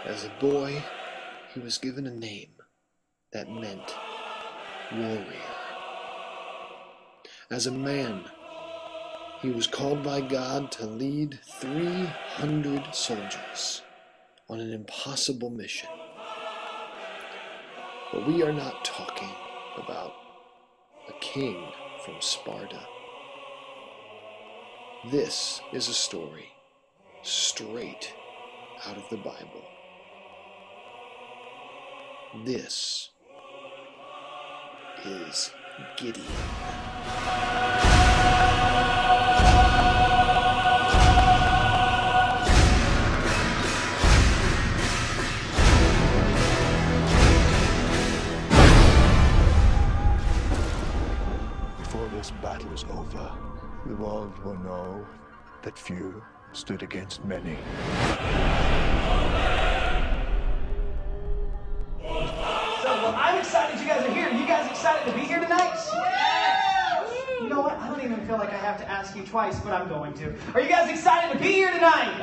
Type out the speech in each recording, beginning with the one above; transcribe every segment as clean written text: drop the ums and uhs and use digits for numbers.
As a boy, he was given a name that meant warrior. As a man, he was called by God to lead 300 soldiers on an impossible mission. But we are not talking about a king from Sparta. This is a story straight out of the Bible. This is Gideon. Before this battle is over, the world will know that few stood against many. I'm excited you guys are here. You guys excited to be here tonight? You know what? I don't even feel like I have to ask you twice, but I'm going to. Are you guys excited to be here tonight?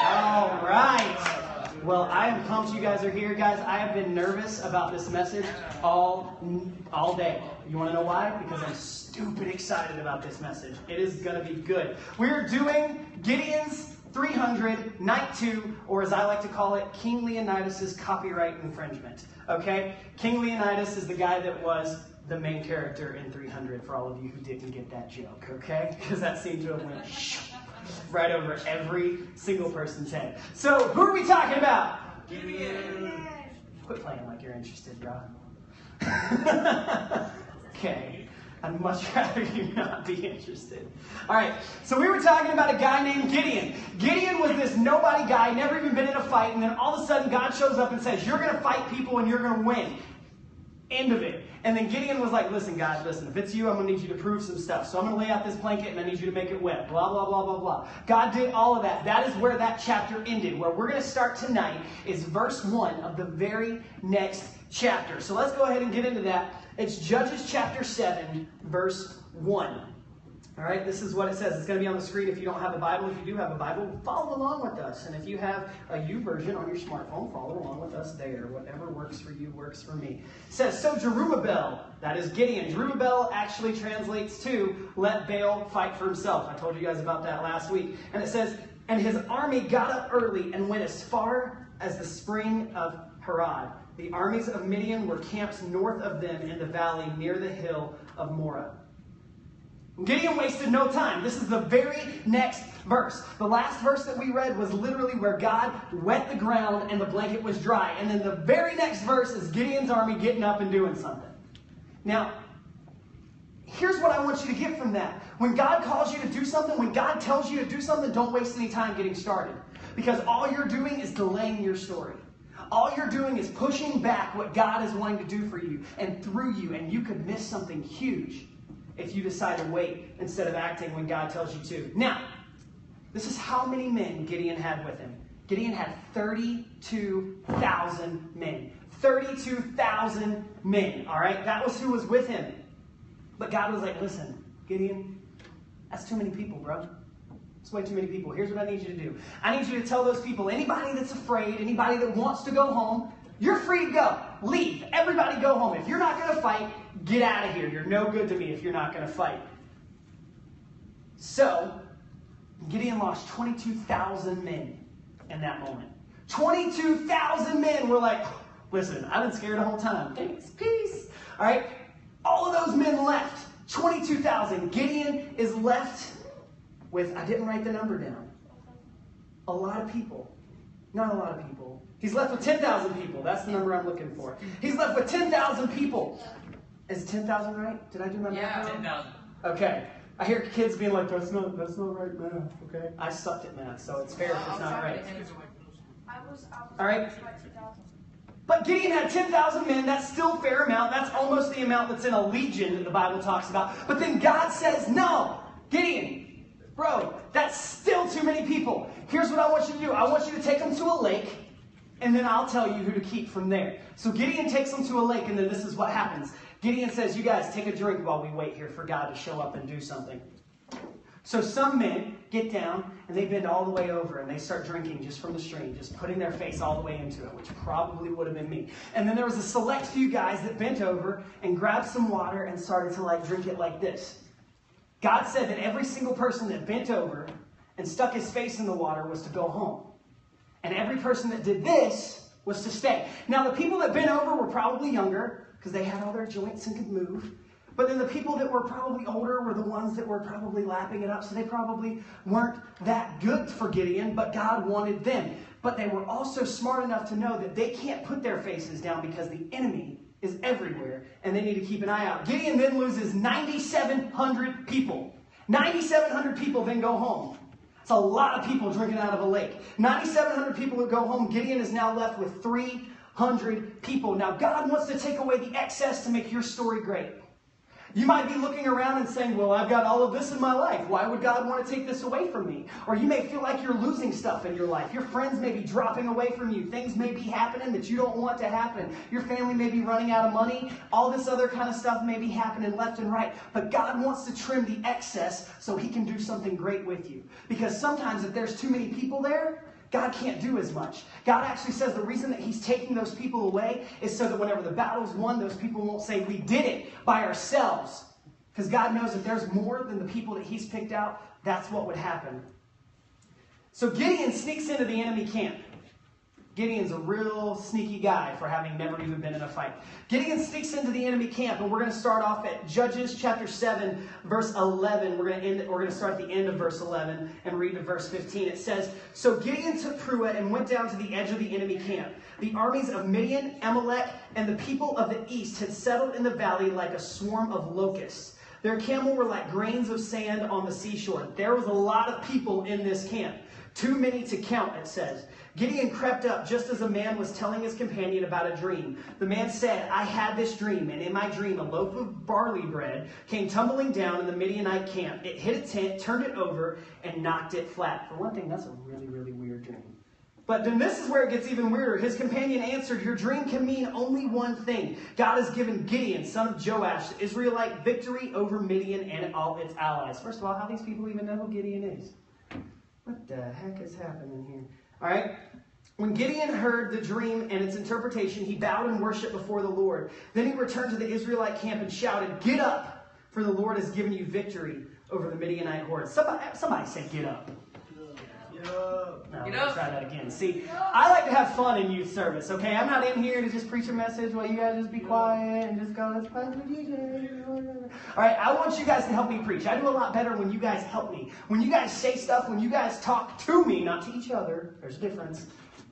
All right. Well, I am pumped you guys are here, guys. I have been nervous about this message all day. You want to know why? Because I'm stupid excited about this message. It is going to be good. We're doing Gideon's 300, Night 2, or as I like to call it, King Leonidas' copyright infringement. Okay? King Leonidas is the guy that was the main character in 300, for all of you who didn't get that joke, okay? Because that seemed to have went right over every single person's head. So, who are we talking about? Gideon. Quit playing like you're interested, bro. Okay. I'd much rather you not be interested. All right, so we were talking about a guy named Gideon. Gideon was this nobody guy, never even been in a fight, and then all of a sudden God shows up and says, you're going to fight people and you're going to win. End of it. And then Gideon was like, listen, God, listen, if it's you, I'm going to need you to prove some stuff. So I'm going to lay out this blanket and I need you to make it wet. Blah, blah, blah, blah, blah. God did all of that. That is where that chapter ended. Where we're going to start tonight is verse 1 of the very next chapter. So let's go ahead and get into that. It's Judges chapter 7, verse 1. All right, this is what it says. It's going to be on the screen if you don't have a Bible. If you do have a Bible, follow along with us. And if you have a YouVersion on your smartphone, follow along with us there. Whatever works for you works for me. It says, so Jerubbaal, that is Gideon. Jerubbaal actually translates to, let Baal fight for himself. I told you guys about that last week. And it says, and his army got up early and went as far as the spring of Harod. The armies of Midian were camped north of them in the valley near the hill of Moreh. Gideon wasted no time. This is the very next verse. The last verse that we read was literally where God wet the ground and the blanket was dry. And then the very next verse is Gideon's army getting up and doing something. Now, here's what I want you to get from that. When God calls you to do something, when God tells you to do something, don't waste any time getting started. Because all you're doing is delaying your story. All you're doing is pushing back what God is wanting to do for you and through you. And you could miss something huge if you decide to wait instead of acting when God tells you to. Now, this is how many men Gideon had with him. Gideon had 32,000 men. 32,000 men, all right? That was who was with him. But God was like, listen, Gideon, that's too many people, bro. It's way too many people. Here's what I need you to do. I need you to tell those people, anybody that's afraid, anybody that wants to go home, you're free to go. Leave. Everybody go home. If you're not going to fight, get out of here. You're no good to me if you're not going to fight. So, Gideon lost 22,000 men in that moment. 22,000 men were like, listen, I've been scared the whole time. Thanks, peace. All right? All of those men left. 22,000. Gideon is left with, I didn't write the number down, a lot of people. Not a lot of people. He's left with 10,000 people. That's the number I'm looking for. He's left with 10,000 people. Is 10,000 right? Did I do my math right? 10,000. Okay. I hear kids being like, that's not right math, okay? I sucked at math, so it's fair if it's not right. All right? But Gideon had 10,000 men. That's still a fair amount. That's almost the amount that's in a legion that the Bible talks about. But then God says, no, Gideon, bro, that's still too many people. Here's what I want you to do. I want you to take them to a lake, and then I'll tell you who to keep from there. So Gideon takes them to a lake, and then this is what happens. Gideon says, you guys take a drink while we wait here for God to show up and do something. So some men get down and they bend all the way over and they start drinking just from the stream, just putting their face all the way into it, which probably would have been me. And then there was a select few guys that bent over and grabbed some water and started to drink it like this. God said that every single person that bent over and stuck his face in the water was to go home. And every person that did this was to stay. Now the people that bent over were probably younger because they had all their joints and could move. But then the people that were probably older were the ones that were probably lapping it up. So they probably weren't that good for Gideon, but God wanted them. But they were also smart enough to know that they can't put their faces down because the enemy is everywhere and they need to keep an eye out. Gideon then loses 9,700 people. 9,700 people then go home. It's a lot of people drinking out of a lake. 9,700 people who go home. Gideon is now left with 300 people. Now God wants to take away the excess to make your story great. You might be looking around and saying, well, I've got all of this in my life. Why would God want to take this away from me? Or you may feel like you're losing stuff in your life. Your friends may be dropping away from you. Things may be happening that you don't want to happen. Your family may be running out of money. All this other kind of stuff may be happening left and right. But God wants to trim the excess so he can do something great with you. Because sometimes if there's too many people there, God can't do as much. God actually says the reason that he's taking those people away is so that whenever the battle's won, those people won't say, we did it by ourselves. Because God knows if there's more than the people that he's picked out, that's what would happen. So Gideon sneaks into the enemy camp. Gideon's a real sneaky guy for having never even been in a fight. Gideon sneaks into the enemy camp, and we're going to start off at Judges chapter 7, verse 11. We're going to start at the end of verse 11 and read to verse 15. It says, so Gideon took Pruitt and went down to the edge of the enemy camp. The armies of Midian, Amalek, and the people of the east had settled in the valley like a swarm of locusts. Their camel were like grains of sand on the seashore. There was a lot of people in this camp. Too many to count, it says. Gideon crept up just as a man was telling his companion about a dream. The man said, I had this dream, and in my dream a loaf of barley bread came tumbling down in the Midianite camp. It hit a tent, turned it over, and knocked it flat. For one thing, that's a really, really weird dream. But then this is where it gets even weirder. His companion answered, your dream can mean only one thing. God has given Gideon, son of Joash, the Israelite, victory over Midian and all its allies. First of all, how do these people even know who Gideon is? What the heck is happening here? All right. When Gideon heard the dream and its interpretation, he bowed in worship before the Lord. Then he returned to the Israelite camp and shouted, get up, for the Lord has given you victory over the Midianite horde. Somebody say, get up. No, let's try that again. See, I like to have fun in youth service, okay? I'm not in here to just preach a message while you guys just be quiet and just go, let's play the DJ. All right, I want you guys to help me preach. I do a lot better when you guys help me. When you guys say stuff, when you guys talk to me, not to each other. There's a difference.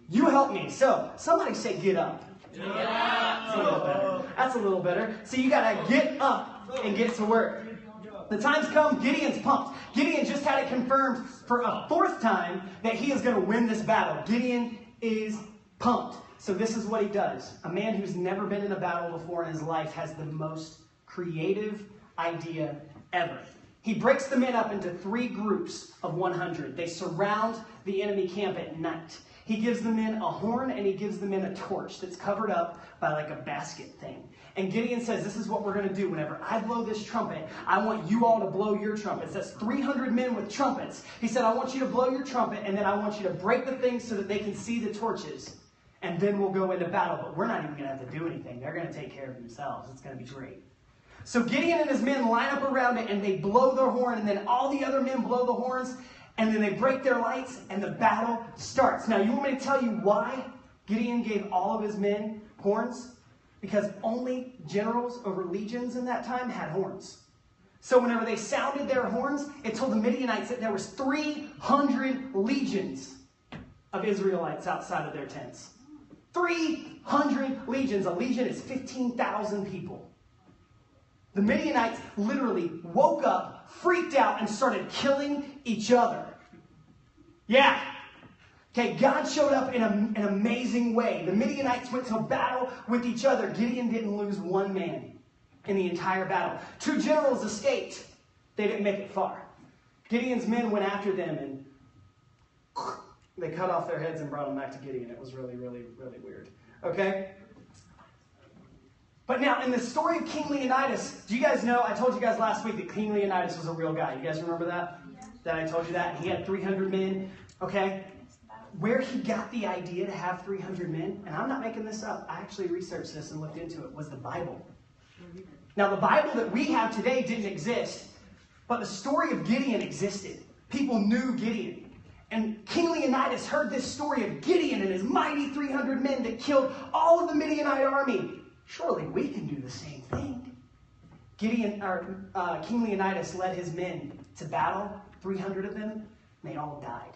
You help me. So, somebody say get up. Yeah. That's a little better. That's a little better. So you got to get up and get to work. The time's come, Gideon's pumped. Gideon just had it confirmed for a fourth time that he is going to win this battle. Gideon is pumped. So this is what he does. A man who's never been in a battle before in his life has the most creative idea ever. He breaks the men up into 3 groups of 100. They surround the enemy camp at night. He gives the men a horn and he gives the men a torch that's covered up by like a basket thing. And Gideon says, this is what we're going to do. Whenever I blow this trumpet, I want you all to blow your trumpets. That's 300 men with trumpets. He said, I want you to blow your trumpet, and then I want you to break the things so that they can see the torches. And then we'll go into battle. But we're not even going to have to do anything. They're going to take care of themselves. It's going to be great. So Gideon and his men line up around it, and they blow their horn, and then all the other men blow the horns, and then they break their lights, and the battle starts. Now, you want me to tell you why Gideon gave all of his men horns? Because only generals over legions in that time had horns. So whenever they sounded their horns, it told the Midianites that there was 300 legions of Israelites outside of their tents. 300 legions. A legion is 15,000 people. The Midianites literally woke up, freaked out, and started killing each other. Yeah. Okay, God showed up in an amazing way. The Midianites went to battle with each other. Gideon didn't lose one man in the entire battle. 2 generals escaped. They didn't make it far. Gideon's men went after them and they cut off their heads and brought them back to Gideon. It was really, really, really weird. Okay? But now, in the story of King Leonidas, do you guys know, I told you guys last week that King Leonidas was a real guy. You guys remember that? That I told you that? He had 300 men, okay? Where he got the idea to have 300 men, and I'm not making this up, I actually researched this and looked into it, was the Bible. Now, the Bible that we have today didn't exist, but the story of Gideon existed. People knew Gideon. And King Leonidas heard this story of Gideon and his mighty 300 men that killed all of the Midianite army. Surely we can do the same thing. King Leonidas led his men to battle, 300 of them, and they all died.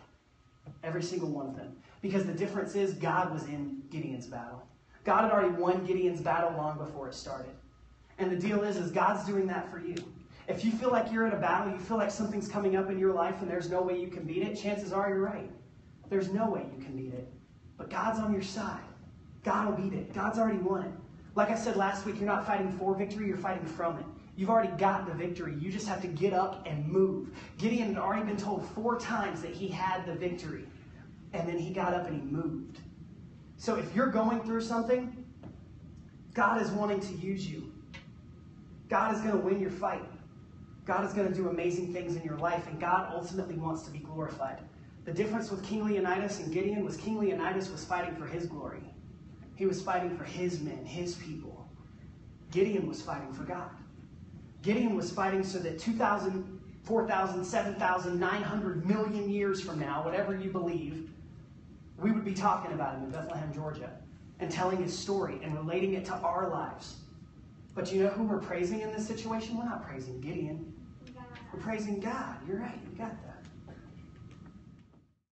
Every single one of them. Because the difference is God was in Gideon's battle. God had already won Gideon's battle long before it started. And the deal is God's doing that for you. If you feel like you're in a battle, you feel like something's coming up in your life and there's no way you can beat it, chances are you're right. There's no way you can beat it. But God's on your side. God will beat it. God's already won it. Like I said last week, you're not fighting for victory, you're fighting from it. You've already got the victory. You just have to get up and move. Gideon had already been told 4 times that he had the victory. And then he got up and he moved. So if you're going through something, God is wanting to use you. God is going to win your fight. God is going to do amazing things in your life, and God ultimately wants to be glorified. The difference with King Leonidas and Gideon was King Leonidas was fighting for his glory. He was fighting for his men, his people. Gideon was fighting for God. Gideon was fighting so that 2,000, 4,000, 7,000, 900 million years from now, whatever you believe, we would be talking about him in Bethlehem, Georgia, and telling his story and relating it to our lives. But you know who we're praising in this situation? We're not praising Gideon. We're praising God. You're right. You got that.